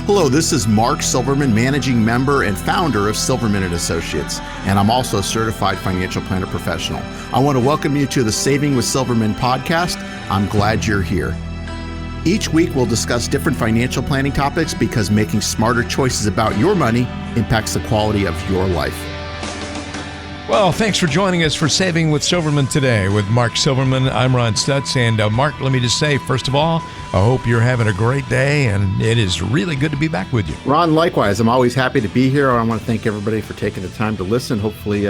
Hello, this is Mark Silverman, managing member and founder of Silverman & Associates, and I'm also a certified financial planner professional. I want to welcome you to the Saving with Silverman podcast. I'm glad you're here. Each week, we'll discuss different financial planning topics because making smarter choices about your money impacts the quality of your life. Well, thanks for joining us for Saving with Silverman today with Mark Silverman. I'm Ron Stutz. And Mark, let me just say, first of all, I hope you're having a great day, and it is really good to be back with you. Ron, likewise. I'm always happy to be here. I want to thank everybody for taking the time to listen. Hopefully,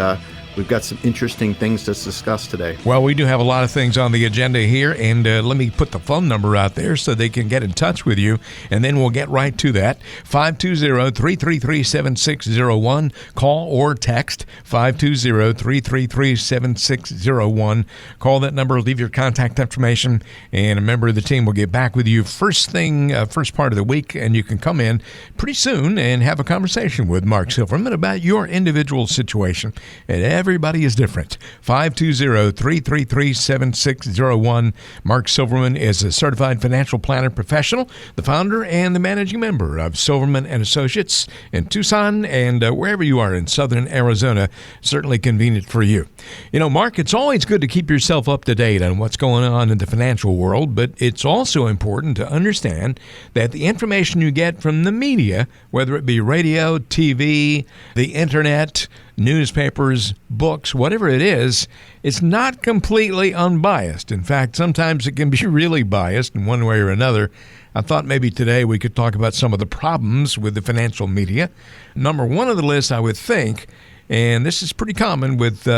we've got some interesting things to discuss today. Well, we do have a lot of things on the agenda here, and let me put the phone number out there so they can get in touch with you, and then we'll get right to that. 520-333-7601. Call or text 520-333-7601. Call that number, leave your contact information, and a member of the team will get back with you first part of the week, and you can come in pretty soon and have a conversation with Mark Silverman about your individual situation. And everybody is different. 520-333-7601. Mark Silverman is a certified financial planner professional, the founder and the managing member of Silverman & Associates in Tucson, and wherever you are in southern Arizona, certainly convenient for you. You know, Mark, it's always good to keep yourself up to date on what's going on in the financial world, but it's also important to understand that the information you get from the media, whether it be radio, TV, the internet, newspapers, books, whatever it is, it's not completely unbiased. In fact, sometimes it can be really biased in one way or another. I thought maybe today we could talk about some of the problems with the financial media. Number one on the list, I would think, and this is pretty common with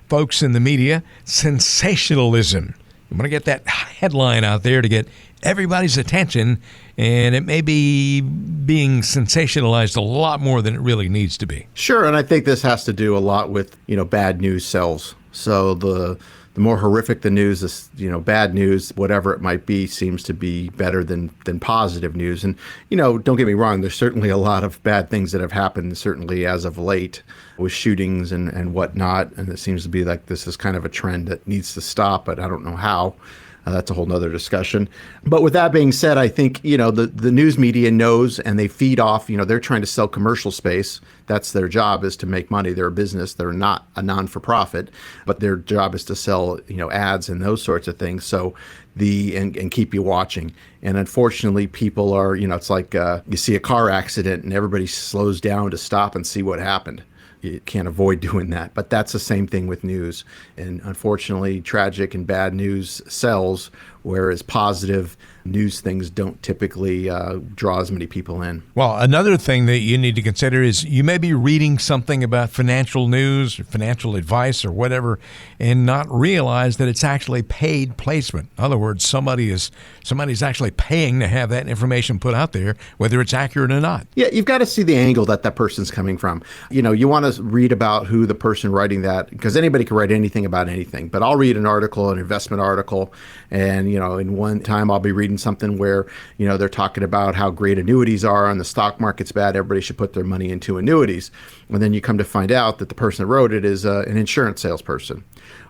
folks in the media, sensationalism. You want to get that headline out there to get everybody's attention, and it may be being sensationalized a lot more than it really needs to be. Sure, and I think this has to do a lot with, bad news sells. So the more horrific the news is, bad news, whatever it might be, seems to be better than positive news. And, don't get me wrong, there's certainly a lot of bad things that have happened, certainly as of late, with shootings and whatnot. And it seems to be like this is kind of a trend that needs to stop, but I don't know how. That's a whole nother discussion. But with that being said, I think, the news media knows, and they feed off, they're trying to sell commercial space. That's their job, is to make money. They're a business. They're not a non-for-profit, but their job is to sell, ads and those sorts of things. So and keep you watching. And unfortunately, people are, it's like you see a car accident and everybody slows down to stop and see what happened. You can't avoid doing that. But that's the same thing with news. And unfortunately, tragic and bad news sells, whereas positive news things don't typically draw as many people in. Well, another thing that you need to consider is you may be reading something about financial news or financial advice or whatever and not realize that it's actually paid placement. In other words, somebody's actually paying to have that information put out there, whether it's accurate or not. Yeah, you've got to see the angle that person's coming from. You want to read about who the person writing that, because anybody can write anything about anything. But I'll read an investment article, and, in one time I'll be reading something where, they're talking about how great annuities are and the stock market's bad. Everybody should put their money into annuities. And then you come to find out that the person that wrote it is an insurance salesperson.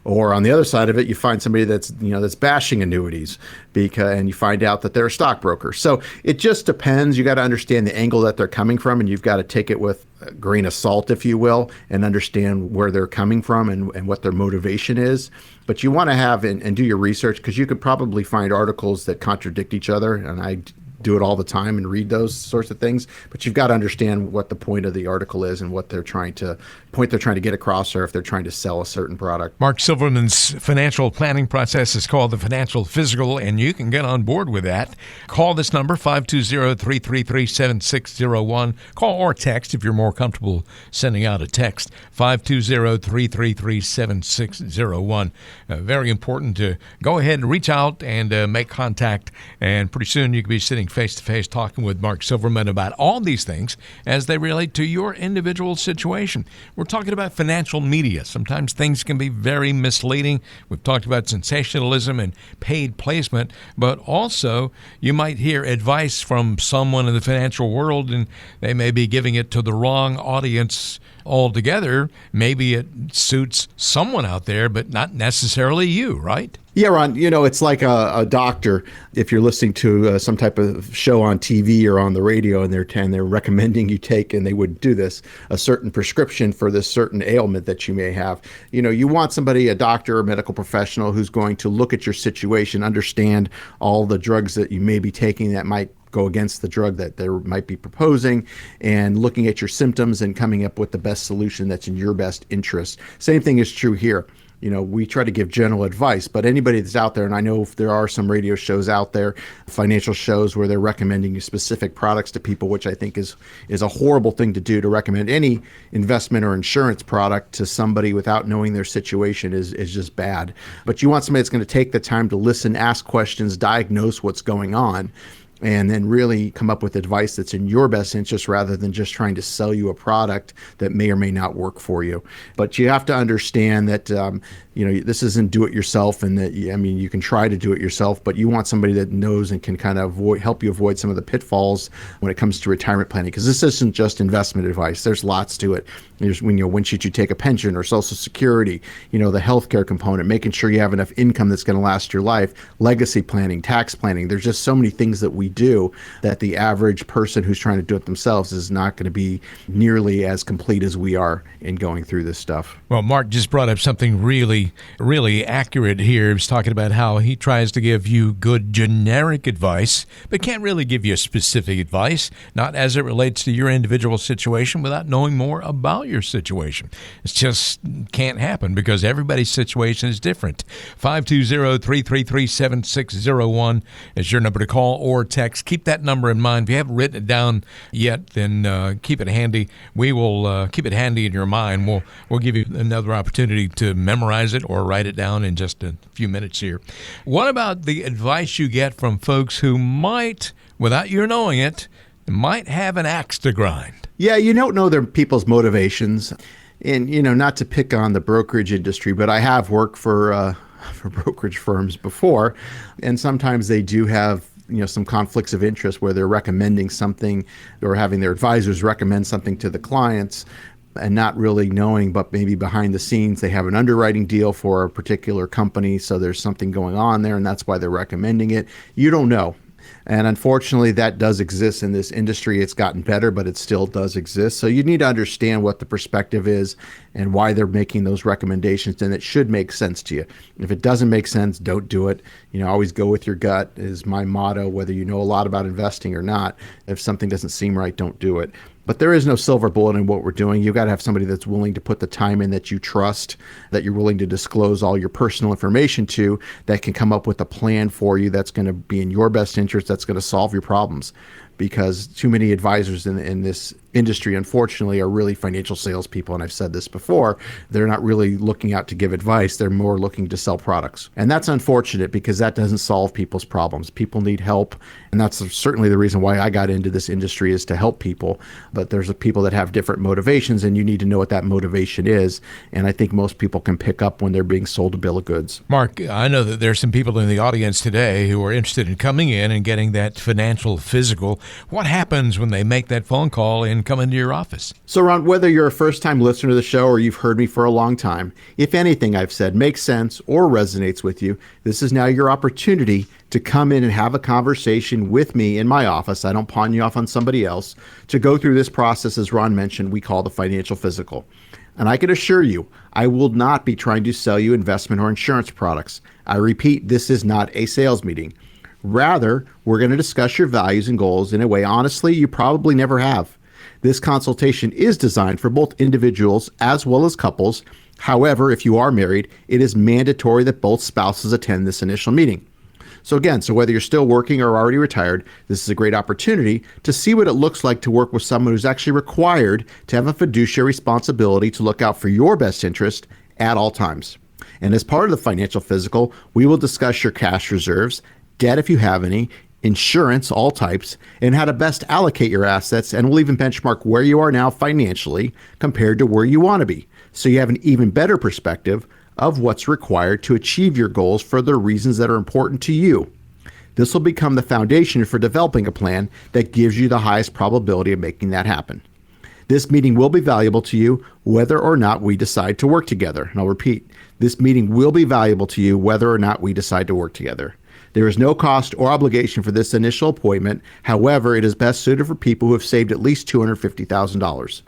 Or on the other side of it, you find somebody that's bashing annuities, and you find out that they're a stockbroker. So it just depends. You got to understand the angle that they're coming from, and you've got to take it with a grain of salt, if you will, and understand where they're coming from and what their motivation is. But you want to have and do your research, because you could probably find articles that contradict each other, and I do it all the time and read those sorts of things. But you've got to understand what the point of the article is and what they're trying to get across, or if they're trying to sell a certain product. Mark Silverman's financial planning process is called the Financial Physical, and you can get on board with that. Call this number, 520-333-7601. Call or text if you're more comfortable sending out a text, 520-333-7601. Very important to go ahead and reach out and make contact, and pretty soon you can be sitting face-to-face talking with Mark Silverman about all these things as they relate to your individual situation. We're talking about financial media. Sometimes things can be very misleading. We've talked about sensationalism and paid placement, but also you might hear advice from someone in the financial world and they may be giving it to the wrong audience altogether. Maybe it suits someone out there, but not necessarily you, right? Yeah, Ron, it's like a doctor. If you're listening to some type of show on TV or on the radio and they're recommending you take, and they would do this, a certain prescription for this certain ailment that you may have. You want somebody, a doctor or medical professional, who's going to look at your situation, understand all the drugs that you may be taking that might go against the drug that they might be proposing, and looking at your symptoms and coming up with the best solution that's in your best interest. Same thing is true here. We try to give general advice, but anybody that's out there, and I know there are some radio shows out there, financial shows, where they're recommending specific products to people, which I think is a horrible thing to do, to recommend any investment or insurance product to somebody without knowing their situation is just bad. But you want somebody that's going to take the time to listen, ask questions, diagnose what's going on, and then really come up with advice that's in your best interest, rather than just trying to sell you a product that may or may not work for you. But you have to understand that this isn't do-it-yourself, and that you can try to do it yourself, but you want somebody that knows and can kind of help you avoid some of the pitfalls when it comes to retirement planning, because this isn't just investment advice. There's lots to it. There's when should you take a pension or Social Security, the healthcare component, making sure you have enough income that's going to last your life, legacy planning, tax planning. There's just so many things that we do that the average person who's trying to do it themselves is not going to be nearly as complete as we are in going through this stuff. Well, Mark just brought up something really accurate here. He's talking about how he tries to give you good generic advice, but can't really give you specific advice, not as it relates to your individual situation, without knowing more about your situation. It just can't happen, because everybody's situation is different. 520-333-7601 is your number to call or text. Keep that number in mind. If you haven't written it down yet, then keep it handy. We will keep it handy in your mind. We'll give you another opportunity to memorize it or write it down in just a few minutes here. What about the advice you get from folks who might, without you knowing it, might have an axe to grind? Yeah, you don't know their people's motivations. And, not to pick on the brokerage industry, but I have worked for brokerage firms before, and sometimes they do have some conflicts of interest where they're recommending something, or having their advisors recommend something to the clients, and not really knowing, but maybe behind the scenes they have an underwriting deal for a particular company, so there's something going on there, and that's why they're recommending it. You don't know. And unfortunately, that does exist in this industry. It's gotten better, but it still does exist. So you need to understand what the perspective is and why they're making those recommendations, and it should make sense to you. If it doesn't make sense, don't do it. Always go with your gut is my motto, whether you know a lot about investing or not. If something doesn't seem right, don't do it. But there is no silver bullet in what we're doing. You've got to have somebody that's willing to put the time in, that you trust, that you're willing to disclose all your personal information to, that can come up with a plan for you that's going to be in your best interest, that's going to solve your problems. Because too many advisors in this industry, unfortunately, are really financial salespeople. And I've said this before, they're not really looking out to give advice. They're more looking to sell products. And that's unfortunate, because that doesn't solve people's problems. People need help. And that's certainly the reason why I got into this industry, is to help people. But there's people that have different motivations, and you need to know what that motivation is. And I think most people can pick up when they're being sold a bill of goods. Mark, I know that there's some people in the audience today who are interested in coming in and getting that financial physical. What happens when they make that phone call and come into your office? So, Ron, whether you're a first-time listener to the show or you've heard me for a long time, if anything I've said makes sense or resonates with you, this is now your opportunity to come in and have a conversation with me in my office. I don't pawn you off on somebody else. To go through this process, as Ron mentioned, we call the financial physical. And I can assure you, I will not be trying to sell you investment or insurance products. I repeat, this is not a sales meeting. Rather, we're going to discuss your values and goals in a way, honestly, you probably never have. This consultation is designed for both individuals as well as couples. However, if you are married, it is mandatory that both spouses attend this initial meeting. So whether you're still working or already retired, this is a great opportunity to see what it looks like to work with someone who's actually required to have a fiduciary responsibility to look out for your best interest at all times. And as part of the financial physical, we will discuss your cash reserves, debt if you have any, insurance, all types, and how to best allocate your assets, and we'll even benchmark where you are now financially compared to where you want to be, so you have an even better perspective of what's required to achieve your goals for the reasons that are important to you. This will become the foundation for developing a plan that gives you the highest probability of making that happen. This meeting will be valuable to you whether or not we decide to work together. And I'll repeat, this meeting will be valuable to you whether or not we decide to work together. There is no cost or obligation for this initial appointment. However, it is best suited for people who have saved at least $250,000.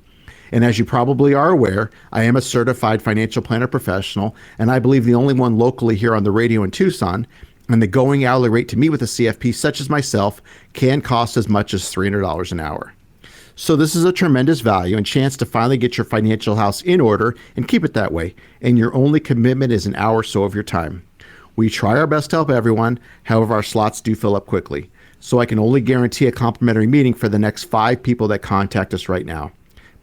And as you probably are aware, I am a certified financial planner professional, and I believe the only one locally here on the radio in Tucson. And the going hourly rate to meet with a CFP such as myself can cost as much as $300 an hour. So this is a tremendous value and chance to finally get your financial house in order and keep it that way. And your only commitment is an hour or so of your time. We try our best to help everyone. However, our slots do fill up quickly. So I can only guarantee a complimentary meeting for the next 5 people that contact us right now.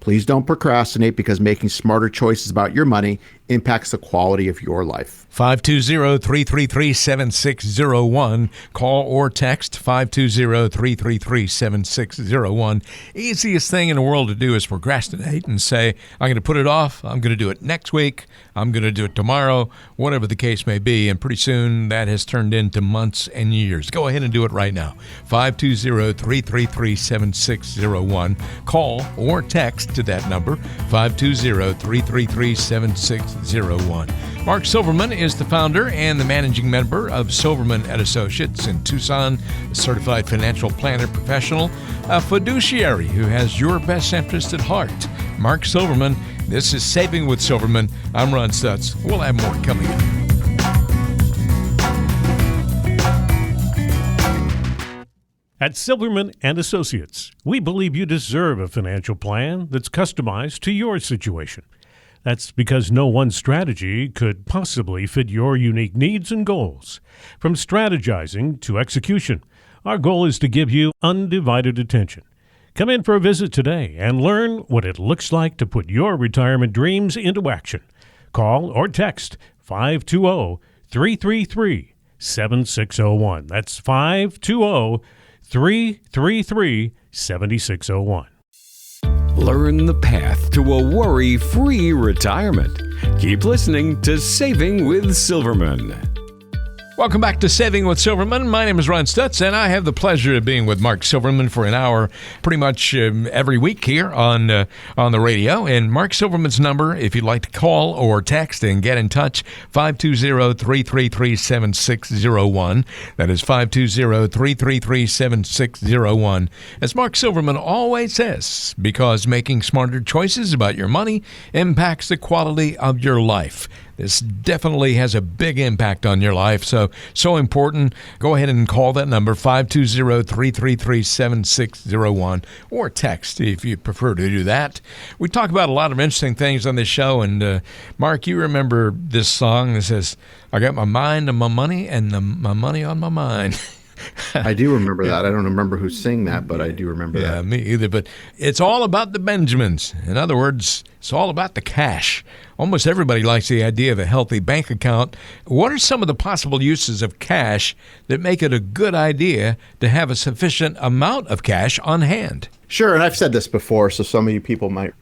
Please don't procrastinate because making smarter choices about your money impacts the quality of your life. 520-333-7601. Call or text 520-333-7601. Easiest thing in the world to do is procrastinate and say, I'm going to put it off. I'm going to do it next week. I'm going to do it tomorrow, whatever the case may be. And pretty soon that has turned into months and years. Go ahead and do it right now. 520-333-7601. Call or text to that number, 520-333-7601. Mark Silverman is the founder and the managing member of Silverman and Associates in Tucson, a certified financial planner professional, a fiduciary who has your best interest at heart. Mark Silverman, this is Saving with Silverman. I'm Ron Stutz. We'll have more coming up. At Silverman and Associates, we believe you deserve a financial plan that's customized to your situation. That's because no one strategy could possibly fit your unique needs and goals. From strategizing to execution, our goal is to give you undivided attention. Come in for a visit today and learn what it looks like to put your retirement dreams into action. Call or text 520-333-7601. That's 520-333-7601. Learn the path to a worry-free retirement. Keep listening to Saving with Silverman. Welcome back to Saving with Silverman. My name is Ron Stutz, and I have the pleasure of being with Mark Silverman for an hour pretty much every week here on the radio. And Mark Silverman's number, if you'd like to call or text and get in touch, 520-333-7601. That is 520-333-7601. As Mark Silverman always says, because making smarter choices about your money impacts the quality of your life. This definitely has a big impact on your life, so important. Go ahead and call that number, 520-333-7601, or text if you prefer to do that. We talk about a lot of interesting things on this show, and Mark, you remember this song that says, I got my mind on my money and my money on my mind. I do remember that. I don't remember who sang that, but I do remember that. Yeah, me either. But it's all about the Benjamins. In other words, it's all about the cash. Almost everybody likes the idea of a healthy bank account. What are some of the possible uses of cash that make it a good idea to have a sufficient amount of cash on hand? Sure, and I've said this before, so some of you people might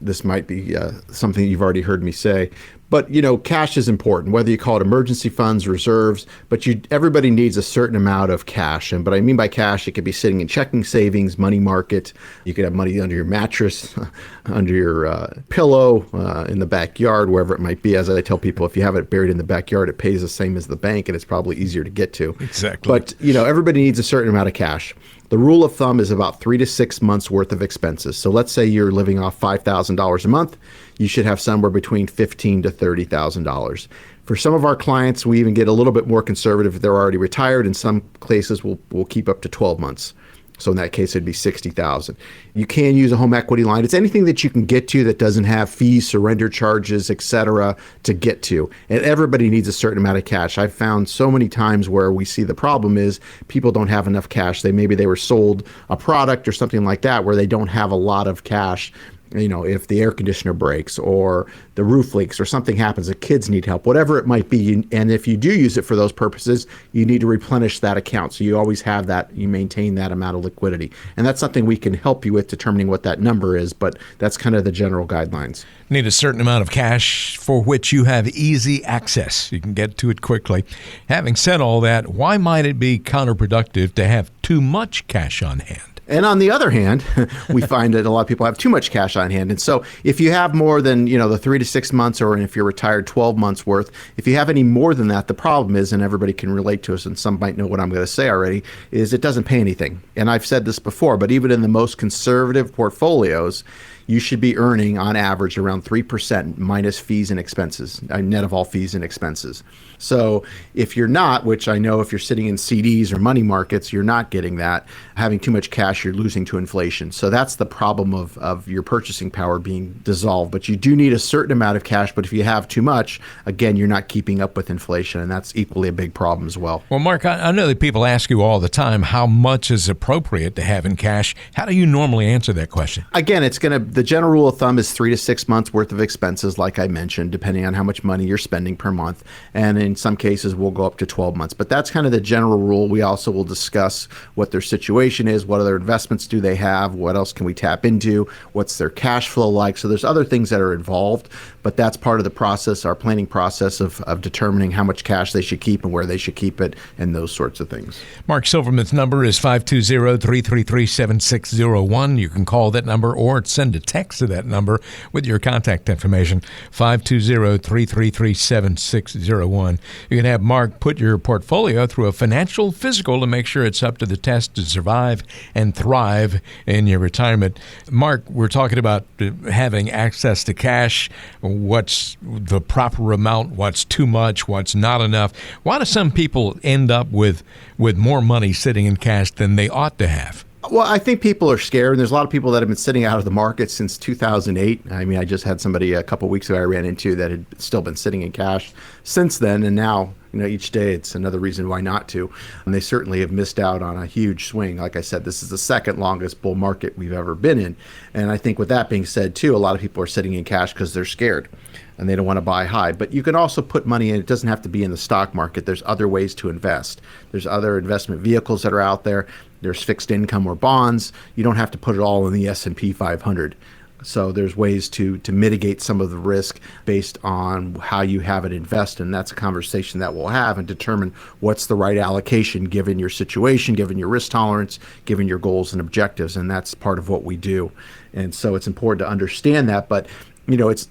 be something you've already heard me say. But, cash is important, whether you call it emergency funds, reserves, but everybody needs a certain amount of cash. And what I mean by cash, it could be sitting in checking savings, money market. You could have money under your mattress, under your pillow, in the backyard, wherever it might be. As I tell people, if you have it buried in the backyard, it pays the same as the bank, and it's probably easier to get to. Exactly. But, everybody needs a certain amount of cash. The rule of thumb is about 3 to 6 months worth of expenses. So let's say you're living off $5,000 a month. You should have somewhere between $15,000 to $30,000. For some of our clients, we even get a little bit more conservative if they're already retired. In some places, we'll keep up to 12 months. So in that case, it'd be $60,000. You can use a home equity line. It's anything that you can get to that doesn't have fees, surrender charges, et cetera, to get to. And everybody needs a certain amount of cash. I've found so many times where we see the problem is people don't have enough cash. Maybe they were sold a product or something like that where they don't have a lot of cash. If the air conditioner breaks or the roof leaks or something happens, the kids need help, whatever it might be. And if you do use it for those purposes, you need to replenish that account. So you always have that, you maintain that amount of liquidity. And that's something we can help you with determining what that number is, but that's kind of the general guidelines. Need a certain amount of cash for which you have easy access. You can get to it quickly. Having said all that, why might it be counterproductive to have too much cash on hand? And on the other hand, we find that a lot of people have too much cash on hand. And so if you have more than, the 3 to 6 months, or if you're retired 12 months worth, if you have any more than that, the problem is, and everybody can relate to us, and some might know what I'm going to say already, is it doesn't pay anything. And I've said this before, but even in the most conservative portfolios, you should be earning on average around 3% minus fees and expenses, net of all fees and expenses. So if you're not, which I know if you're sitting in CDs or money markets, you're not getting that, having too much cash, you're losing to inflation. So that's the problem of your purchasing power being dissolved. But you do need a certain amount of cash. But if you have too much, again, you're not keeping up with inflation. And that's equally a big problem as well. Well, Mark, I know that people ask you all the time how much is appropriate to have in cash. How do you normally answer that question? Again, the general rule of thumb is 3 to 6 months worth of expenses, like I mentioned, depending on how much money you're spending per month. And in some cases, we'll go up to 12 months. But that's kind of the general rule. We also will discuss what their situation is, what other investments do they have, what else can we tap into, what's their cash flow like. So there's other things that are involved, but that's part of the process, our planning process of determining how much cash they should keep and where they should keep it and those sorts of things. Mark Silverman's number is 520-333-7601. You can call that number or send a text to that number with your contact information, 520-333-7601. You can have Mark put your portfolio through a financial physical to make sure it's up to the test to survive and thrive in your retirement. Mark, we're talking about having access to cash, what's the proper amount, what's too much, what's not enough. Why do some people end up with more money sitting in cash than they ought to have? Well, I think people are scared, and there's a lot of people that have been sitting out of the market since 2008. I mean, I just had somebody a couple of weeks ago I ran into that had still been sitting in cash since then, and now, each day it's another reason why not to. And they certainly have missed out on a huge swing. Like I said, this is the second longest bull market we've ever been in. And I think with that being said, too, a lot of people are sitting in cash because they're scared and they don't want to buy high. But you can also put money in. It doesn't have to be in the stock market. There's other ways to invest. There's other investment vehicles that are out there. There's fixed income or bonds. You don't have to put it all in the S&P 500. So there's ways to mitigate some of the risk based on how you have it invested. And that's a conversation that we'll have and determine what's the right allocation given your situation, given your risk tolerance, given your goals and objectives. And that's part of what we do. And so it's important to understand that. But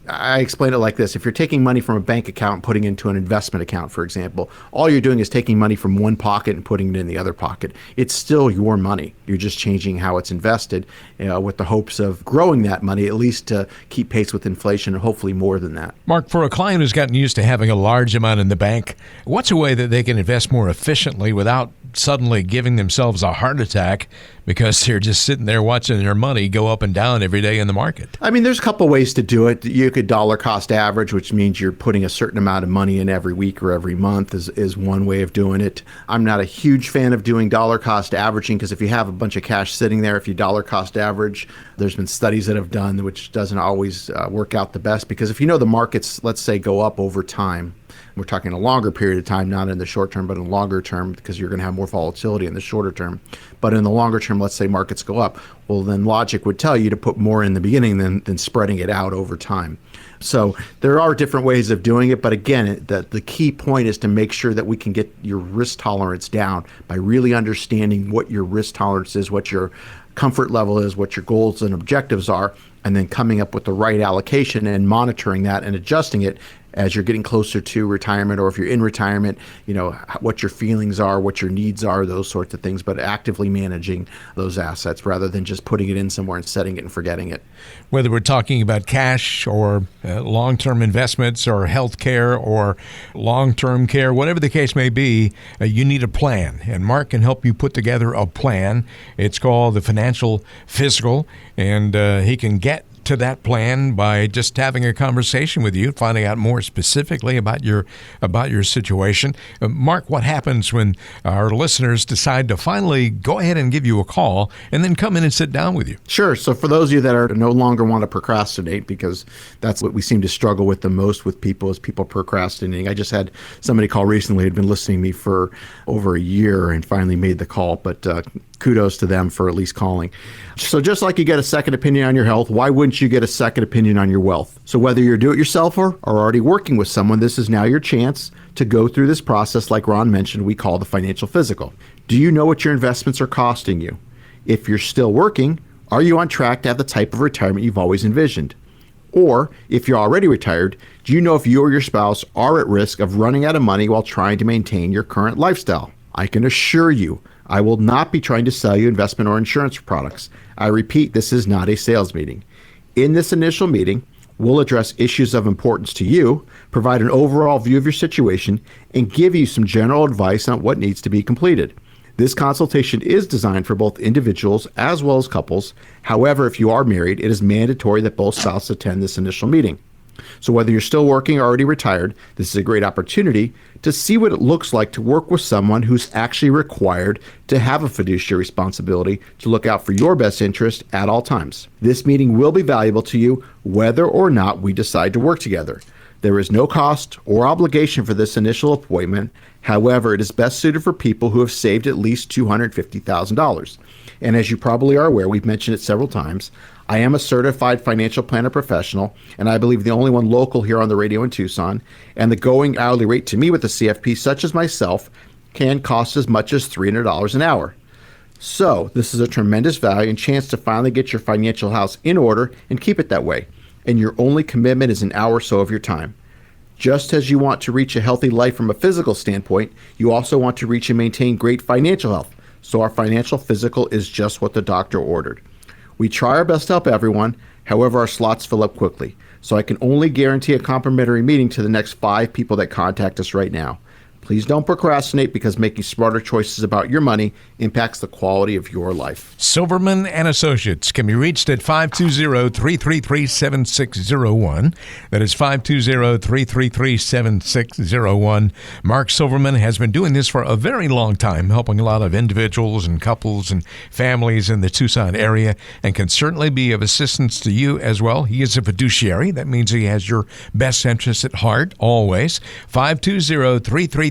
I explain it like this. If you're taking money from a bank account and putting it into an investment account, for example, all you're doing is taking money from one pocket and putting it in the other pocket. It's still your money. You're just changing how it's invested with the hopes of growing that money, at least to keep pace with inflation and hopefully more than that. Mark, for a client who's gotten used to having a large amount in the bank, what's a way that they can invest more efficiently without suddenly giving themselves a heart attack because they're just sitting there watching their money go up and down every day in the market? I mean, there's a couple ways to do it. You could dollar cost average, which means you're putting a certain amount of money in every week or every month is one way of doing it. I'm not a huge fan of doing dollar cost averaging because if you have a bunch of cash sitting there, if you dollar cost average, there's been studies that have done which doesn't always work out the best, because if the markets, let's say, go up over time, we're talking a longer period of time, not in the short term, but in the longer term, because you're going to have more volatility in the shorter term. But in the longer term, let's say markets go up, well, then logic would tell you to put more in the beginning than spreading it out over time. So there are different ways of doing it. But again, the key point is to make sure that we can get your risk tolerance down by really understanding what your risk tolerance is, what your comfort level is, what your goals and objectives are, and then coming up with the right allocation and monitoring that and adjusting it as you're getting closer to retirement, or if you're in retirement, what your feelings are, what your needs are, those sorts of things, but actively managing those assets rather than just putting it in somewhere and setting it and forgetting it. Whether we're talking about cash or long-term investments or health care or long-term care, whatever the case may be, you need a plan. And Mark can help you put together a plan. It's called the Financial Physical, and he can get to that plan by just having a conversation with you, finding out more specifically about your situation. Mark, what happens when our listeners decide to finally go ahead and give you a call and then come in and sit down with you? Sure. So for those of you that are no longer want to procrastinate, because that's what we seem to struggle with the most with people, is people procrastinating. I just had somebody call recently who'd been listening to me for over a year and finally made the call, but kudos to them for at least calling. So just like you get a second opinion on your health, why wouldn't you get a second opinion on your wealth? So whether you're do-it-yourselfer or already working with someone, this is now your chance to go through this process like Ron mentioned we call the financial physical. Do you know what your investments are costing you? If you're still working, are you on track to have the type of retirement you've always envisioned? Or if you're already retired, do you know if you or your spouse are at risk of running out of money while trying to maintain your current lifestyle? I can assure you, I will not be trying to sell you investment or insurance products. I repeat, this is not a sales meeting. In this initial meeting, we'll address issues of importance to you, provide an overall view of your situation, and give you some general advice on what needs to be completed. This consultation is designed for both individuals as well as couples. However, if you are married, it is mandatory that both spouses attend this initial meeting. So whether you're still working or already retired, this is a great opportunity to see what it looks like to work with someone who's actually required to have a fiduciary responsibility to look out for your best interest at all times. This meeting will be valuable to you whether or not we decide to work together. There is no cost or obligation for this initial appointment. However, it is best suited for people who have saved at least $250,000. And as you probably are aware, we've mentioned it several times, I am a certified financial planner professional, and I believe the only one local here on the radio in Tucson. And the going hourly rate to me with a CFP such as myself can cost as much as $300 an hour. So this is a tremendous value and chance to finally get your financial house in order and keep it that way. And your only commitment is an hour or so of your time. Just as you want to reach a healthy life from a physical standpoint, you also want to reach and maintain great financial health. So our financial physical is just what the doctor ordered. We try our best to help everyone, however our slots fill up quickly. So I can only guarantee a complimentary meeting to the next 5 people that contact us right now. Please don't procrastinate because making smarter choices about your money impacts the quality of your life. Silverman and Associates can be reached at 520-333-7601. That is 520-333-7601. Mark Silverman has been doing this for a very long time, helping a lot of individuals and couples and families in the Tucson area, and can certainly be of assistance to you as well. He is a fiduciary. That means he has your best interests at heart, always. 520-333-7601.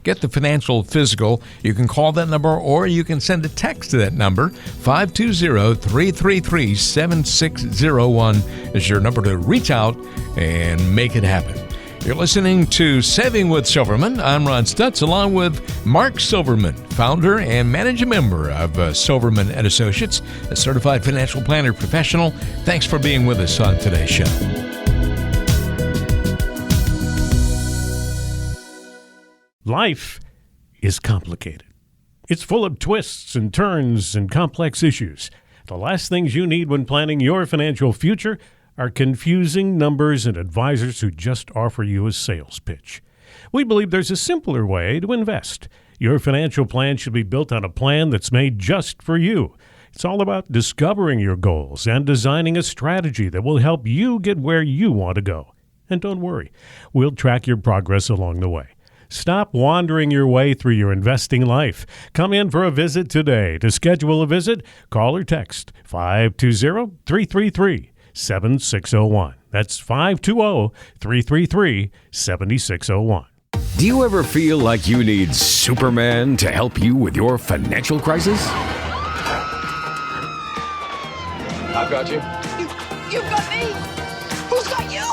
Get the financial physical. You can call that number or you can send a text to that number. 520-333-7601 is your number to reach out and make it happen. You're listening to Saving with Silverman. I'm Ron Stutz, along with Mark Silverman, founder and managing member of Silverman and Associates, a certified financial planner professional. Thanks for being with us on today's show. Life is complicated. It's full of twists and turns and complex issues. The last things you need when planning your financial future are confusing numbers and advisors who just offer you a sales pitch. We believe there's a simpler way to invest. Your financial plan should be built on a plan that's made just for you. It's all about discovering your goals and designing a strategy that will help you get where you want to go. And don't worry, we'll track your progress along the way. Stop wandering your way through your investing life. Come in for a visit today. To schedule a visit, call or text 520-333-7601. That's 520-333-7601. Do you ever feel like you need Superman to help you with your financial crisis? I've got you. You've got me! Who's got you?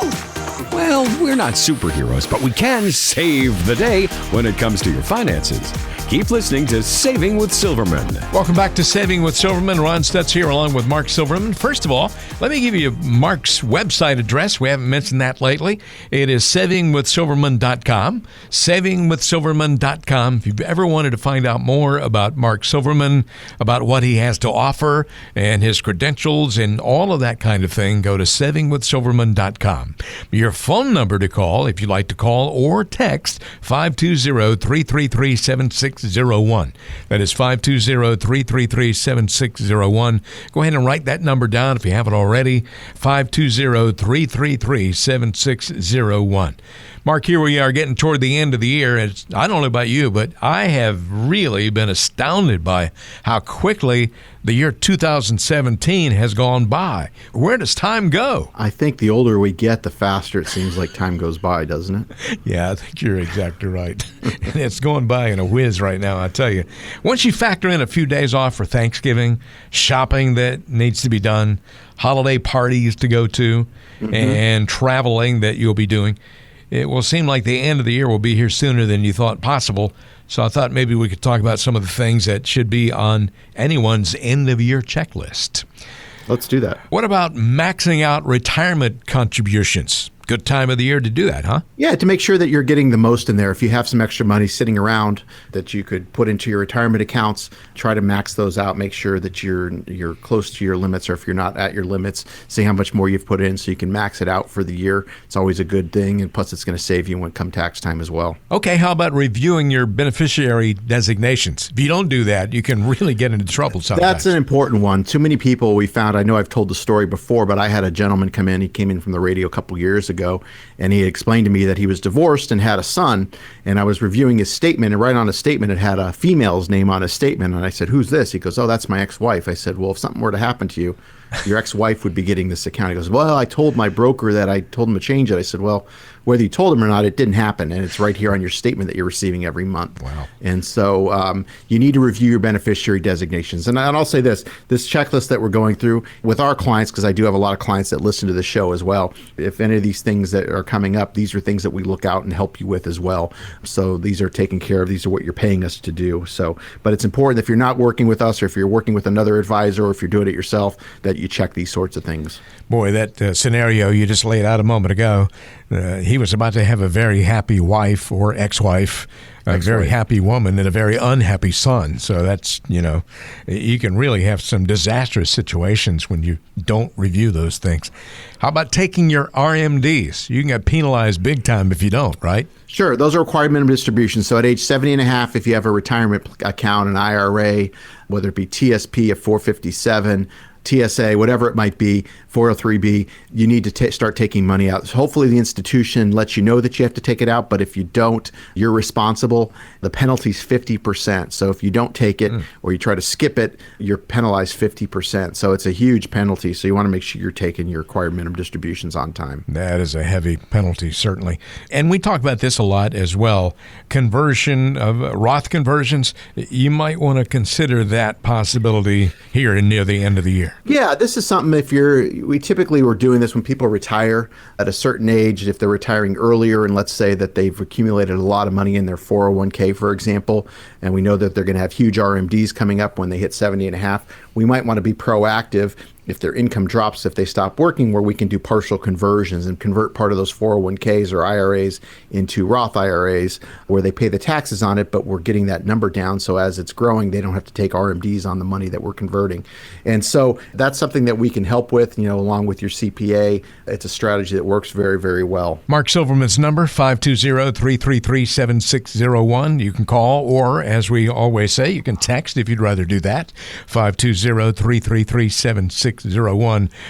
Well, we're not superheroes, but we can save the day when it comes to your finances. Keep listening to Saving with Silverman. Welcome back to Saving with Silverman. Ron Stutz here along with Mark Silverman. First of all, let me give you Mark's website address. We haven't mentioned that lately. It is savingwithsilverman.com. Savingwithsilverman.com. If you've ever wanted to find out more about Mark Silverman, about what he has to offer and his credentials and all of that kind of thing, go to savingwithsilverman.com. Your phone number to call, if you'd like to call or text, 520-333-7601. That is 520-333-7601. Go ahead and write that number down if you haven't already. 520-333-7601. Mark, here we are getting toward the end of the year. I don't know about you, but I have really been astounded by how quickly the year 2017 has gone by. Where does time go? I think the older we get, the faster it seems like time goes by, doesn't it? Yeah, I think you're exactly right. And it's going by in a whiz right now, I tell you. Once you factor in a few days off for Thanksgiving, shopping that needs to be done, holiday parties to go to, and traveling that you'll be doing, it will seem like the end of the year will be here sooner than you thought possible. So I thought maybe we could talk about some of the things that should be on anyone's end-of-year checklist. Let's do that. What about maxing out retirement contributions? Good time of the year to do that, huh? Yeah, to make sure that you're getting the most in there. If you have some extra money sitting around that you could put into your retirement accounts, try to max those out. Make sure that you're close to your limits, or if you're not at your limits, see how much more you've put in so you can max it out for the year. It's always a good thing, and plus it's going to save you when come tax time as well. Okay, how about reviewing your beneficiary designations? If you don't do that, you can really get into trouble sometimes. That's an important one. Too many people we found, I know I've told the story before, but I had a gentleman come in. He came in from the radio a couple years ago, and he explained to me that he was divorced and had a son, and I was reviewing his statement, and right on his statement it had a female's name on his statement, and I said, "Who's this?" He goes, "Oh, that's my ex-wife." I said, "Well, if something were to happen to you, your ex-wife would be getting this account." He goes, "Well, I told my broker that I told him to change it." I said, "Well, whether you told him or not, it didn't happen, and it's right here on your statement that you're receiving every month." Wow. And so you need to review your beneficiary designations. And I'll say this checklist that we're going through with our clients, because I do have a lot of clients that listen to the show as well. If any of these things that are coming up, these are things that we look out and help you with as well. So these are taken care of. These are what you're paying us to do. So, but it's important if you're not working with us, or if you're working with another advisor, or if you're doing it yourself, that you check these sorts of things. Boy, that scenario you just laid out a moment ago, he was about to have a very happy wife or ex-wife, a very happy woman, and a very unhappy son. So that's, you can really have some disastrous situations when you don't review those things. How about taking your RMDs? You can get penalized big time if you don't, right? Sure. Those are required minimum distributions. So at age 70 and a half, if you have a retirement account, an IRA, whether it be TSP at 457, TSA, whatever it might be, 403B, you need to start taking money out. So hopefully the institution lets you know that you have to take it out, but if you don't, you're responsible. The penalty's 50%. So if you don't take it or you try to skip it, you're penalized 50%. So it's a huge penalty. So you want to make sure you're taking your required minimum distributions on time. That is a heavy penalty, certainly. And we talk about this a lot as well. Conversion of Roth conversions, you might want to consider that possibility here and near the end of the year. Yeah, this is something we typically were doing this when people retire at a certain age. If they're retiring earlier, and let's say that they've accumulated a lot of money in their 401k, for example, and we know that they're going to have huge RMDs coming up when they hit 70 and a half, we might want to be proactive if their income drops, if they stop working, where we can do partial conversions and convert part of those 401ks or IRAs into Roth IRAs where they pay the taxes on it, but we're getting that number down. So as it's growing, they don't have to take RMDs on the money that we're converting. And so that's something that we can help with, along with your CPA. It's a strategy that works very, very well. Mark Silverman's number, 520-333-7601. You can call, or as we always say, you can text if you'd rather do that, 520-333-7601.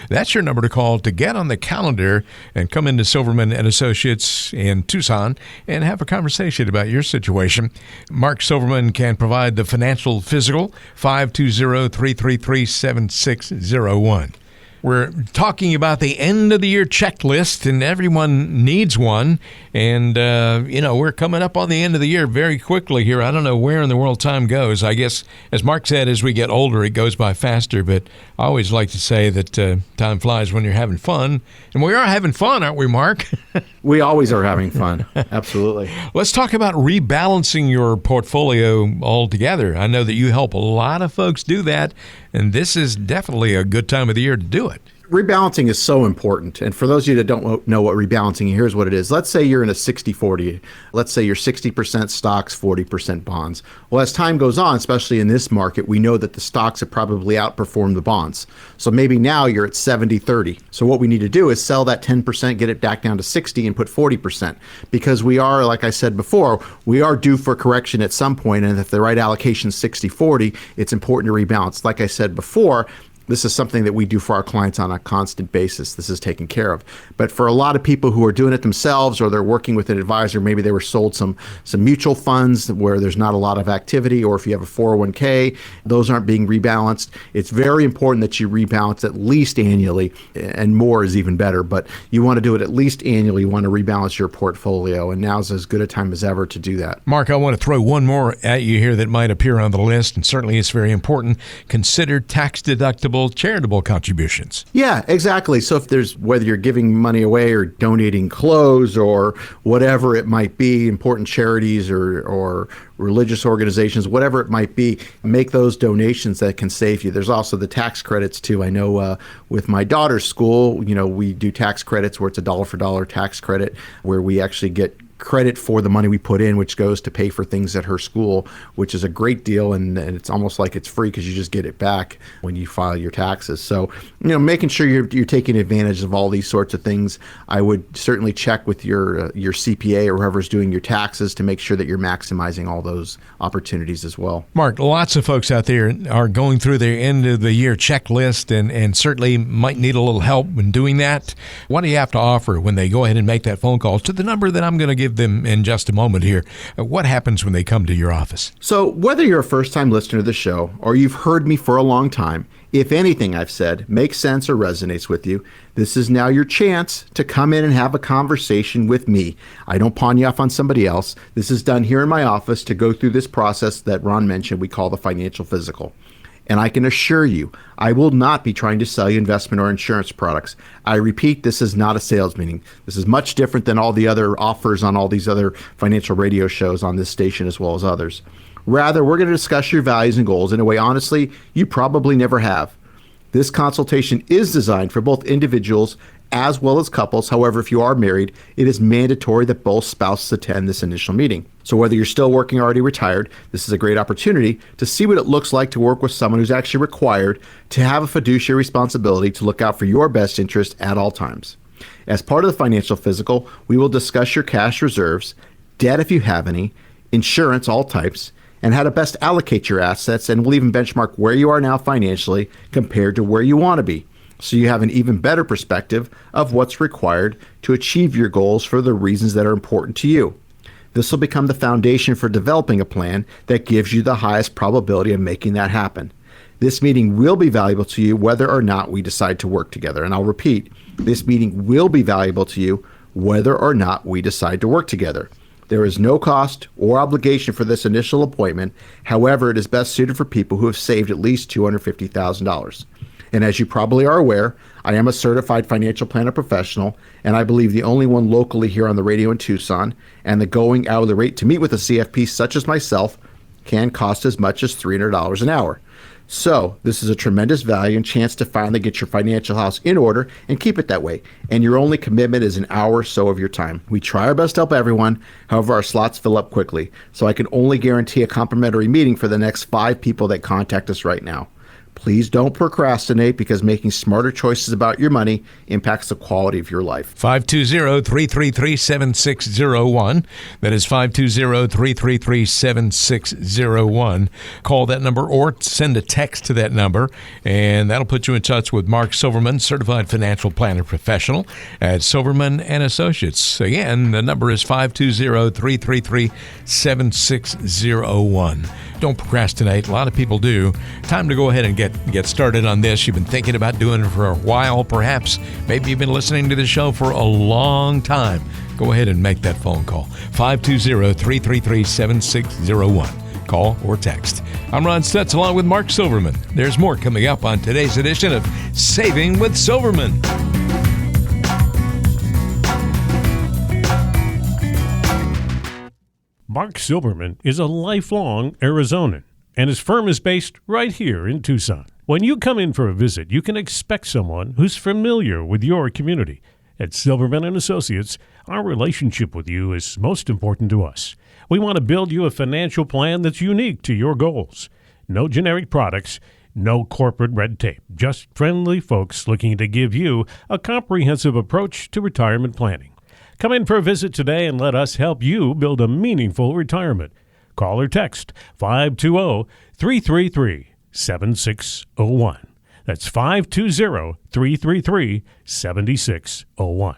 That's your number to call to get on the calendar and come into Silverman and Associates in Tucson and have a conversation about your situation. Mark Silverman can provide the financial physical, 520-333-7601. We're talking about the end of the year checklist, and everyone needs one. And, we're coming up on the end of the year very quickly here. I don't know where in the world time goes. I guess, as Mark said, as we get older, it goes by faster. But I always like to say that time flies when you're having fun. And we are having fun, aren't we, Mark? We always are having fun. Absolutely. Let's talk about rebalancing your portfolio altogether. I know that you help a lot of folks do that, and this is definitely a good time of the year to do it. Rebalancing is so important. And for those of you that don't know what rebalancing is, here's what it is. Let's say you're in a 60-40. Let's say you're 60% stocks, 40% bonds. Well, as time goes on, especially in this market, we know that the stocks have probably outperformed the bonds. So maybe now you're at 70-30. So what we need to do is sell that 10%, get it back down to 60 and put 40%. Because we are, like I said before, we are due for correction at some point. And if the right allocation is 60-40, it's important to rebalance. Like I said before, this is something that we do for our clients on a constant basis. This is taken care of. But for a lot of people who are doing it themselves, or they're working with an advisor, maybe they were sold some mutual funds where there's not a lot of activity, or if you have a 401k, those aren't being rebalanced. It's very important that you rebalance at least annually, and more is even better. But you want to do it at least annually. You want to rebalance your portfolio, and now's as good a time as ever to do that. Mark, I want to throw one more at you here that might appear on the list, and certainly it's very important. Consider tax-deductible tax-deductible charitable contributions. Yeah, exactly. So if there's, whether you're giving money away or donating clothes or whatever it might be, important charities or religious organizations, whatever it might be, make those donations that can save you. There's also the tax credits too. I know with my daughter's school, we do tax credits where it's a dollar for dollar tax credit where we actually get credit for the money we put in, which goes to pay for things at her school, which is a great deal. And it's almost like it's free because you just get it back when you file your taxes. So, making sure you're taking advantage of all these sorts of things. I would certainly check with your CPA or whoever's doing your taxes to make sure that you're maximizing all those opportunities as well. Mark, lots of folks out there are going through their end of the year checklist and certainly might need a little help when doing that. What do you have to offer when they go ahead and make that phone call to the number that I'm going to give them in just a moment here? What happens when they come to your office? So whether you're a first-time listener to the show or you've heard me for a long time, if anything I've said makes sense or resonates with you, this is now your chance to come in and have a conversation with me. I don't pawn you off on somebody else. This is done here in my office to go through this process that Ron mentioned we call the financial physical. And I can assure you, I will not be trying to sell you investment or insurance products. I repeat, this is not a sales meeting. This is much different than all the other offers on all these other financial radio shows on this station as well as others. Rather, we're going to discuss your values and goals in a way, honestly, you probably never have. This consultation is designed for both individuals as well as couples. However, if you are married, it is mandatory that both spouses attend this initial meeting. So whether you're still working or already retired, this is a great opportunity to see what it looks like to work with someone who's actually required to have a fiduciary responsibility to look out for your best interest at all times. As part of the financial physical, we will discuss your cash reserves, debt if you have any, insurance, all types, and how to best allocate your assets, and we'll even benchmark where you are now financially compared to where you want to be, so you have an even better perspective of what's required to achieve your goals for the reasons that are important to you. This will become the foundation for developing a plan that gives you the highest probability of making that happen. This meeting will be valuable to you whether or not we decide to work together. And I'll repeat, this meeting will be valuable to you whether or not we decide to work together. There is no cost or obligation for this initial appointment. However, it is best suited for people who have saved at least $250,000. And as you probably are aware, I am a certified financial planner professional, and I believe the only one locally here on the radio in Tucson, and the going hourly rate to meet with a CFP such as myself can cost as much as $300 an hour. So this is a tremendous value and chance to finally get your financial house in order and keep it that way. And your only commitment is an hour or so of your time. We try our best to help everyone. However, our slots fill up quickly. So I can only guarantee a complimentary meeting for the next 5 people that contact us right now. Please don't procrastinate because making smarter choices about your money impacts the quality of your life. 520-333-7601. That is 520-333-7601. Call that number or send a text to that number, and that'll put you in touch with Mark Silverman, Certified Financial Planner Professional at Silverman & Associates. Again, the number is 520-333-7601. Don't procrastinate. A lot of people do. Time to go ahead and get started on this. You've been thinking about doing it for a while, perhaps. Maybe you've been listening to the show for a long time. Go ahead and make that phone call. 520-333-7601. Call or text. I'm Ron Stutz along with Mark Silverman. There's more coming up on today's edition of Saving with Silverman. Mark Silverman is a lifelong Arizonan, and his firm is based right here in Tucson. When you come in for a visit, you can expect someone who's familiar with your community. At Silverman & Associates, our relationship with you is most important to us. We want to build you a financial plan that's unique to your goals. No generic products, no corporate red tape, just friendly folks looking to give you a comprehensive approach to retirement planning. Come in for a visit today and let us help you build a meaningful retirement. Call or text 520-333-7601. That's 520-333-7601.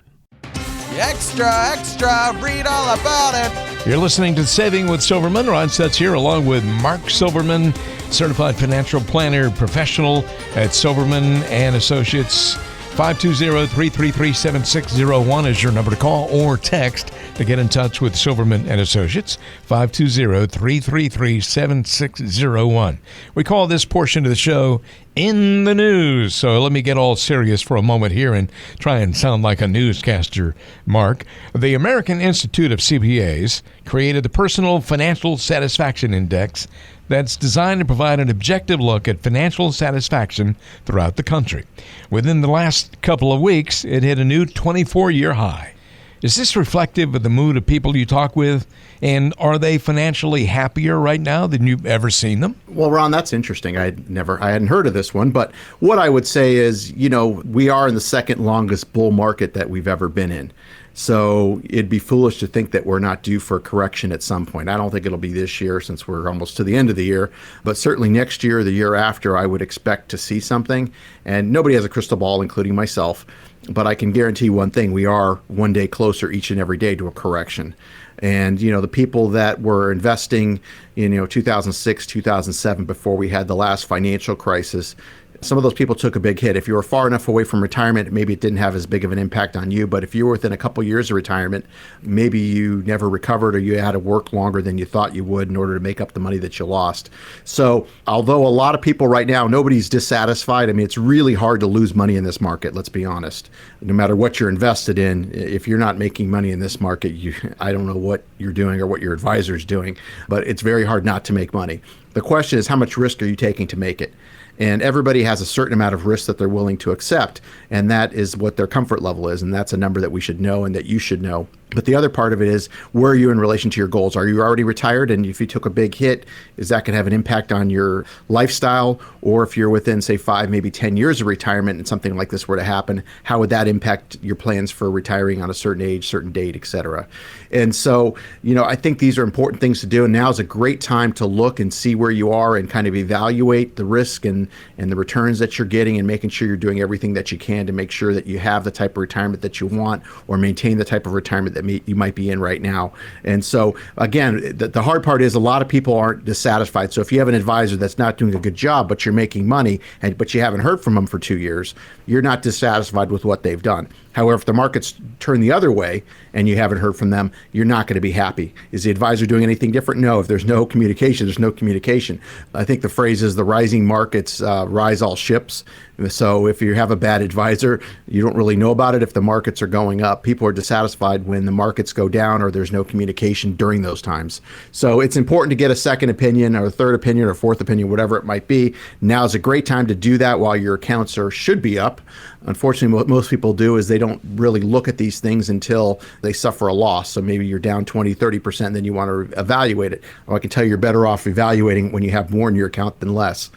Extra, read all about it. You're listening to Saving with Silverman. Ron Stutz here along with Mark Silverman, Certified Financial Planner Professional at Silverman & Associates. 520-333-7601 is your number to call or text to get in touch with Silverman & Associates. 520-333-7601. We call this portion of the show In the news. So let me get all serious for a moment here and try and sound like a newscaster, Mark. The American Institute of CPAs created the Personal Financial Satisfaction Index that's designed to provide an objective look at financial satisfaction throughout the country. Within the last couple of weeks, it hit a new 24-year high. Is this reflective of the mood of people you talk with? And are they financially happier right now than you've ever seen them? Well, Ron, that's interesting. I hadn't heard of this one, but what I would say is, we are in the second longest bull market that we've ever been in. So it'd be foolish to think that we're not due for a correction at some point. I don't think it'll be this year since we're almost to the end of the year, but certainly next year, the year after, I would expect to see something. And nobody has a crystal ball, including myself, but I can guarantee one thing: we are one day closer each and every day to a correction. And, the people that were investing in, 2006, 2007, before we had the last financial crisis, some of those people took a big hit. If you were far enough away from retirement, maybe it didn't have as big of an impact on you. But if you were within a couple years of retirement, maybe you never recovered, or you had to work longer than you thought you would in order to make up the money that you lost. So although a lot of people right now, nobody's dissatisfied. I mean, it's really hard to lose money in this market, let's be honest. No matter what you're invested in, if you're not making money in this market, I don't know what you're doing or what your advisor's doing, but it's very hard not to make money. The question is, how much risk are you taking to make it? And everybody has a certain amount of risk that they're willing to accept, and that is what their comfort level is, and that's a number that we should know and that you should know. But the other part of it is, where are you in relation to your goals? Are you already retired? And if you took a big hit, is that going to have an impact on your lifestyle? Or if you're within, say, 5, maybe 10 years of retirement and something like this were to happen, how would that impact your plans for retiring on a certain age, certain date, et cetera? And so, I think these are important things to do. And now is a great time to look and see where you are and kind of evaluate the risk and the returns that you're getting, and making sure you're doing everything that you can to make sure that you have the type of retirement that you want, or maintain the type of retirement that you might be in right now. And so, again, the hard part is a lot of people aren't dissatisfied. So if you have an advisor that's not doing a good job, but you're making money, but you haven't heard from them for 2 years, you're not dissatisfied with what they've done. However, if the markets turn the other way and you haven't heard from them, you're not going to be happy. Is the advisor doing anything different? No. If there's no communication, there's no communication. I think the phrase is, the rising markets rise all ships. So if you have a bad advisor, you don't really know about it if the markets are going up. People are dissatisfied when the markets go down or there's no communication during those times. So it's important to get a second opinion or a third opinion or fourth opinion, whatever it might be. Now is a great time to do that while your accounts should be up. Unfortunately, what most people do is they don't really look at these things until they suffer a loss. So maybe you're down 20, 30%, and then you want to evaluate it. Well, I can tell you, you're better off evaluating when you have more in your account than less.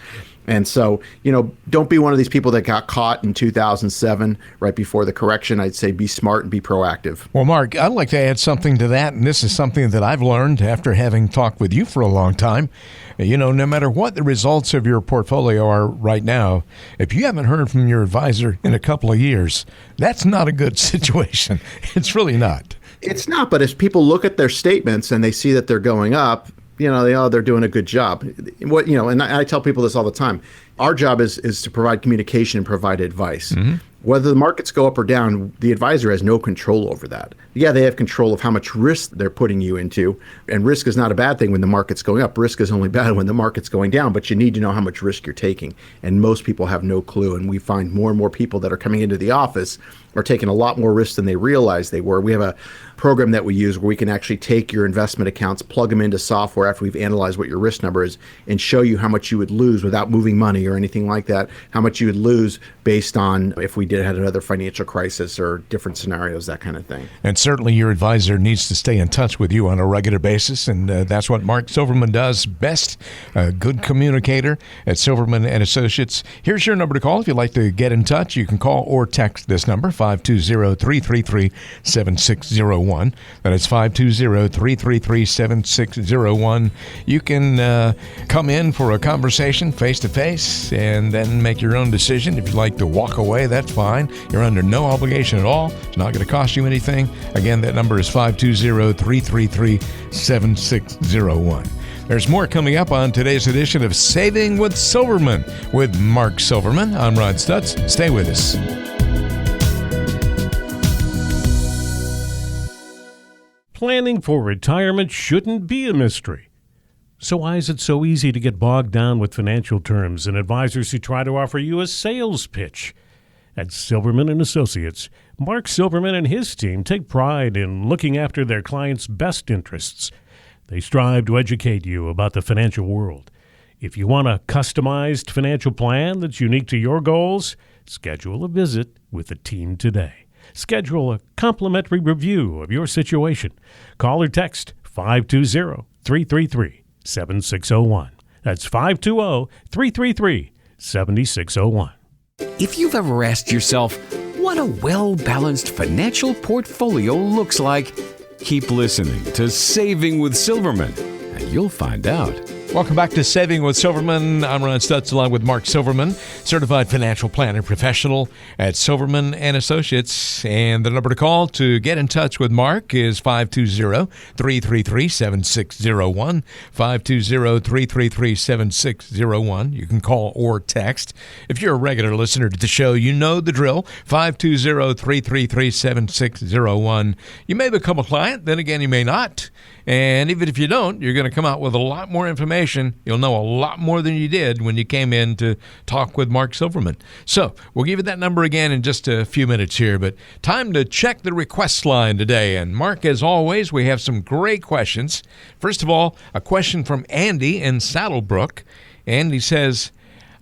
And so, don't be one of these people that got caught in 2007 right before the correction. I'd say be smart and be proactive. Well, Mark, I'd like to add something to that, and this is something that I've learned after having talked with you for a long time. No matter what the results of your portfolio are right now, if you haven't heard from your advisor in a couple of years, that's not a good situation. It's really not. It's not, but if people look at their statements and they see that they're going up, they're doing a good job. And I tell people this all the time. Our job is to provide communication and provide advice. Mm-hmm. Whether the markets go up or down, the advisor has no control over that. Yeah, they have control of how much risk they're putting you into. And risk is not a bad thing when the market's going up. Risk is only bad when the market's going down. But you need to know how much risk you're taking. And most people have no clue. And we find more and more people that are coming into the office are taking a lot more risk than they realized they were. We have a program that we use where we can actually take your investment accounts, plug them into software after we've analyzed what your risk number is, and show you how much you would lose without moving money or anything like that, how much you would lose based on if we had another financial crisis or different scenarios, that kind of thing. And certainly your advisor needs to stay in touch with you on a regular basis, and that's what Mark Silverman does best, a good communicator at Silverman & Associates. Here's your number to call if you'd like to get in touch. You can call or text this number, 520-333-7601. That is 520-333-7601. You can come in for a conversation face-to-face and then make your own decision. If you'd like to walk away, that's fine. You're under no obligation at all. It's not going to cost you anything. Again, that number is 520-333-7601. There's more coming up on today's edition of Saving with Silverman with Mark Silverman. I'm Rod Stutz. Stay with us. Planning for retirement shouldn't be a mystery. So why is it so easy to get bogged down with financial terms and advisors who try to offer you a sales pitch? At Silverman and Associates, Mark Silverman and his team take pride in looking after their clients' best interests. They strive to educate you about the financial world. If you want a customized financial plan that's unique to your goals, schedule a visit with the team today. Schedule a complimentary review of your situation. Call or text 520-333-7601. That's 520-333-7601. If you've ever asked yourself what a well-balanced financial portfolio looks like, keep listening to Saving with Silverman, and you'll find out. Welcome back to Saving with Silverman. I'm Ron Stutz along with Mark Silverman, certified financial planner professional at Silverman and Associates. And the number to call to get in touch with Mark is 520-333-7601, 520-333-7601. You can call or text. If you're a regular listener to the show, you know the drill, 520-333-7601. You may become a client, then again, you may not. And even if you don't, you're going to come out with a lot more information. You'll know a lot more than you did when you came in to talk with Mark Silverman. So we'll give you that number again in just a few minutes here, but time to check the request line today. And Mark, as always, we have some great questions. First of all, a question from Andy in Saddlebrook. Andy says,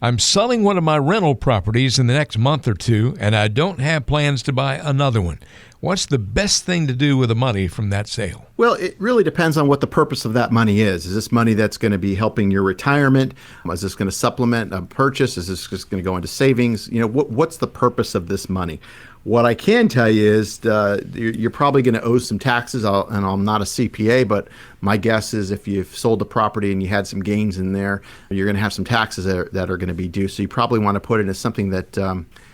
I'm selling one of my rental properties in the next month or two, and I don't have plans to buy another one. What's the best thing to do with the money from that sale? Well, it really depends on what the purpose of that money is. Is this money that's going to be helping your retirement? Is this going to supplement a purchase? Is this just going to go into savings? What's the purpose of this money? What I can tell you is you're probably going to owe some taxes, and I'm not a CPA, but my guess is if you've sold the property and you had some gains in there, you're going to have some taxes that are going to be due. So you probably want to put it as something that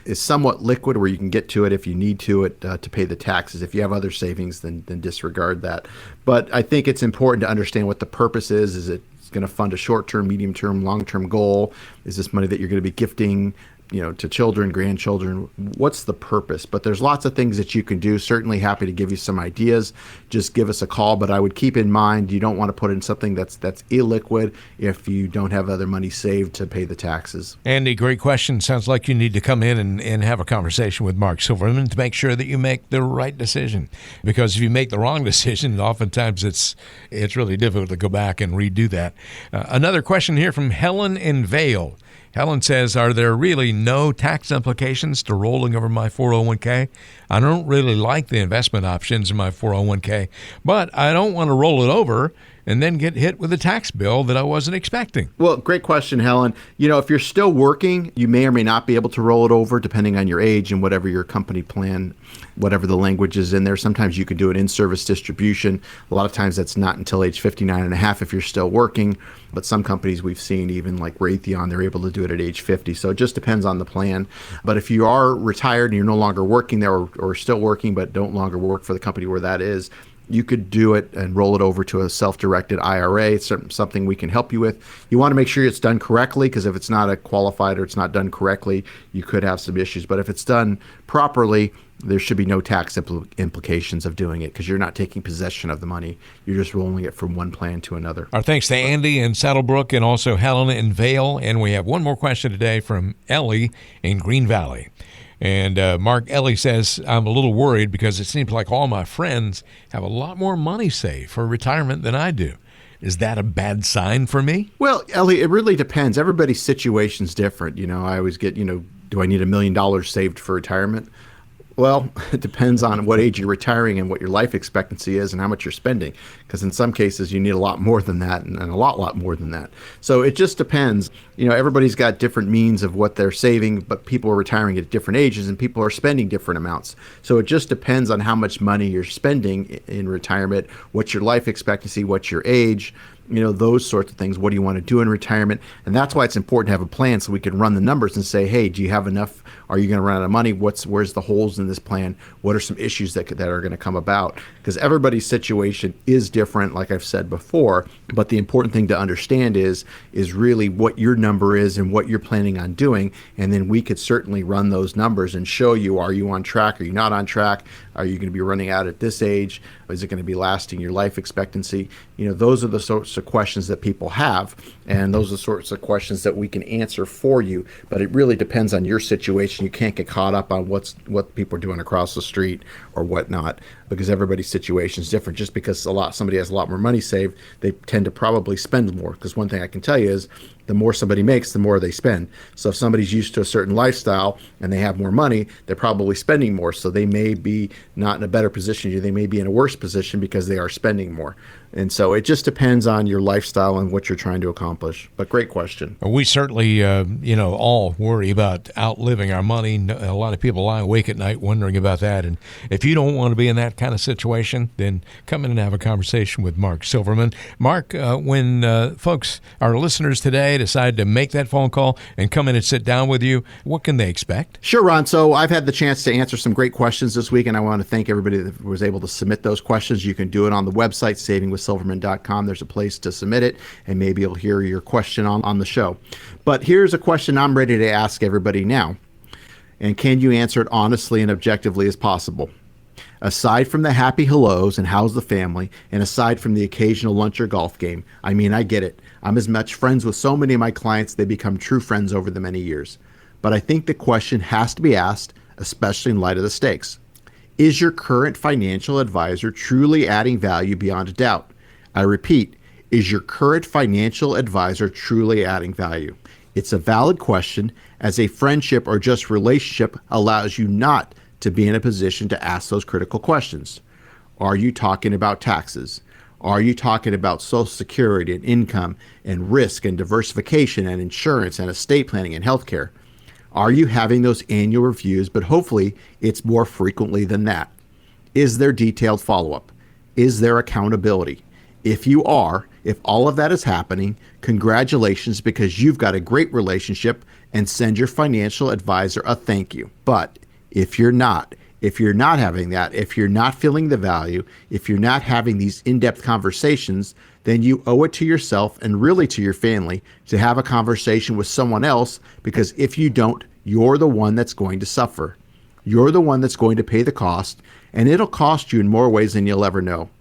is somewhat liquid, where you can get to it if you need to pay the taxes. If you have other savings, then disregard that. But I think it's important to understand what the purpose is. Is it going to fund a short-term, medium-term, long-term goal? Is this money that you're going to be gifting to children, grandchildren? What's the purpose? But there's lots of things that you can do. Certainly happy to give you some ideas. Just give us a call. But I would keep in mind, you don't want to put in something that's illiquid if you don't have other money saved to pay the taxes. Andy, great question. Sounds like you need to come in and have a conversation with Mark Silverman to make sure that you make the right decision. Because if you make the wrong decision, oftentimes it's really difficult to go back and redo that. Another question here from Helen in Vale. Helen says, are there really no tax implications to rolling over my 401k? I don't really like the investment options in my 401k, but I don't want to roll it over and then get hit with a tax bill that I wasn't expecting. Well, great question, Helen. If you're still working, you may or may not be able to roll it over depending on your age and whatever your company plan, whatever the language is in there. Sometimes you can do an in-service distribution. A lot of times that's not until age 59 and a half if you're still working. But some companies we've seen, even like Raytheon, they're able to do it at age 50. So it just depends on the plan. But if you are retired and you're no longer working there or still working but don't longer work for the company where that is, you could do it and roll it over to a self-directed IRA. It's something we can help you with. You want to make sure it's done correctly, because if it's not a qualified or it's not done correctly, you could have some issues. But if it's done properly, there should be no tax implications of doing it, because you're not taking possession of the money. You're just rolling it from one plan to another. Our thanks to Andy in Saddlebrook and also Helen in Vale. And we have one more question today from Ellie in Green Valley. And Mark, Ellie says, I'm a little worried because it seems like all my friends have a lot more money saved for retirement than I do. Is that a bad sign for me? Well, Ellie, it really depends. Everybody's situation's different. I always get, do I need $1 million saved for retirement? Well, it depends on what age you're retiring and what your life expectancy is and how much you're spending. Because in some cases, you need a lot more than that and a lot more than that. So it just depends. Everybody's got different means of what they're saving, but people are retiring at different ages and people are spending different amounts. So it just depends on how much money you're spending in retirement, what's your life expectancy, what's your age, those sorts of things. What do you want to do in retirement? And that's why it's important to have a plan, so we can run the numbers and say, hey, do you have enough? Are you going to run out of money? Where's the holes in this plan? What are some issues that are going to come about? Because everybody's situation is different, like I've said before. But the important thing to understand is really what your number is and what you're planning on doing. And then we could certainly run those numbers and show you, are you on track? Are you not on track? Are you going to be running out at this age? Is it going to be lasting your life expectancy? Those are the sorts of questions that people have, and those are the sorts of questions that we can answer for you. But it really depends on your situation. You can't get caught up on what people are doing across the street or whatnot, because everybody's situation is different. Just because somebody has a lot more money saved, they tend to probably spend more. Because one thing I can tell you is, the more somebody makes, the more they spend. So if somebody's used to a certain lifestyle and they have more money, they're probably spending more. So they may be not in a better position. They may be in a worse position because they are spending more. And so it just depends on your lifestyle and what you're trying to accomplish. But great question. We certainly, all worry about outliving our money. A lot of people lie awake at night wondering about that. And if you don't want to be in that kind of situation, then come in and have a conversation with Mark Silverman. Mark, when folks, our listeners today, decide to make that phone call and come in and sit down with you, what can they expect? Sure, Ron. So I've had the chance to answer some great questions this week, and I want to thank everybody that was able to submit those questions. You can do it on the website, savingwithsilverman.com. There's a place to submit it, and maybe you'll hear your question on the show. But here's a question I'm ready to ask everybody now. And can you answer it honestly and objectively as possible? Aside from the happy hellos and how's the family, and aside from the occasional lunch or golf game, I mean, I get it. I'm as much friends with so many of my clients, they become true friends over the many years. But I think the question has to be asked, especially in light of the stakes. Is your current financial advisor truly adding value beyond a doubt? I repeat, is your current financial advisor truly adding value? It's a valid question, as a friendship or just relationship allows you not to be in a position to ask those critical questions. Are you talking about taxes? Are you talking about Social Security and income and risk and diversification and insurance and estate planning and healthcare? Are you having those annual reviews, but hopefully it's more frequently than that? Is there detailed follow-up? Is there accountability? If you are, if all of that is happening, congratulations, because you've got a great relationship, and send your financial advisor a thank you. But if you're not having that, if you're not feeling the value, if you're not having these in-depth conversations, then you owe it to yourself and really to your family to have a conversation with someone else, because if you don't, you're the one that's going to suffer. You're the one that's going to pay the cost, and it'll cost you in more ways than you'll ever know.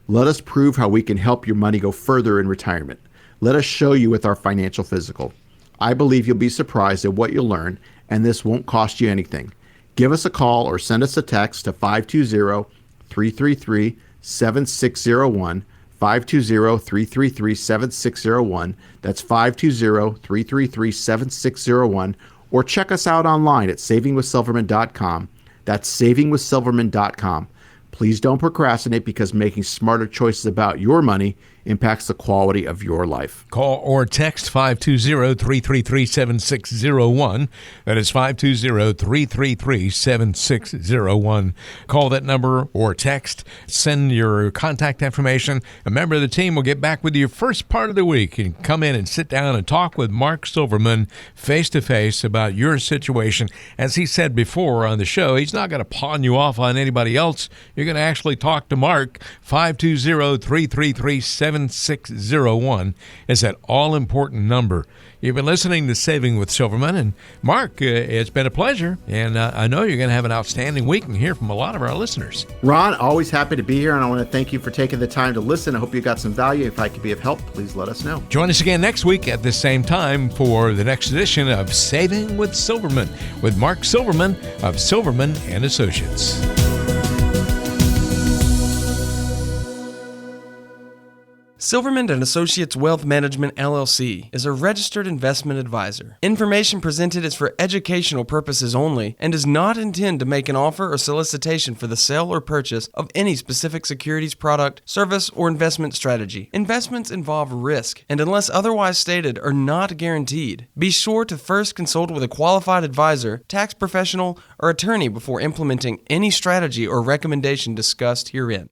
Let us prove how we can help your money go further in retirement. Let us show you with our financial physical. I believe you'll be surprised at what you'll learn, and this won't cost you anything. Give us a call or send us a text to 520-333-7601, 520-333-7601. That's 520-333-7601. Or check us out online at savingwithsilverman.com. That's savingwithsilverman.com. Please don't procrastinate, because making smarter choices about your money impacts the quality of your life. Call or text 520-333-7601. That is 520-333-7601. Call that number or text. Send your contact information. A member of the team will get back with you first part of the week and come in and sit down and talk with Mark Silverman face-to-face about your situation. As he said before on the show, he's not going to pawn you off on anybody else. You're going to actually talk to Mark. 520-333-7601 is that all-important number. You've been listening to Saving with Silverman, and Mark, it's been a pleasure, and I know you're going to have an outstanding week and hear from a lot of our listeners. Ron, always happy to be here, and I want to thank you for taking the time to listen. I hope you got some value. If I could be of help, please let us know. Join us again next week at the same time for the next edition of Saving with Silverman with Mark Silverman of Silverman and Associates. Silverman & Associates Wealth Management, LLC is a registered investment advisor. Information presented is for educational purposes only and does not intend to make an offer or solicitation for the sale or purchase of any specific securities, product, service, or investment strategy. Investments involve risk and, unless otherwise stated, are not guaranteed. Be sure to first consult with a qualified advisor, tax professional, or attorney before implementing any strategy or recommendation discussed herein.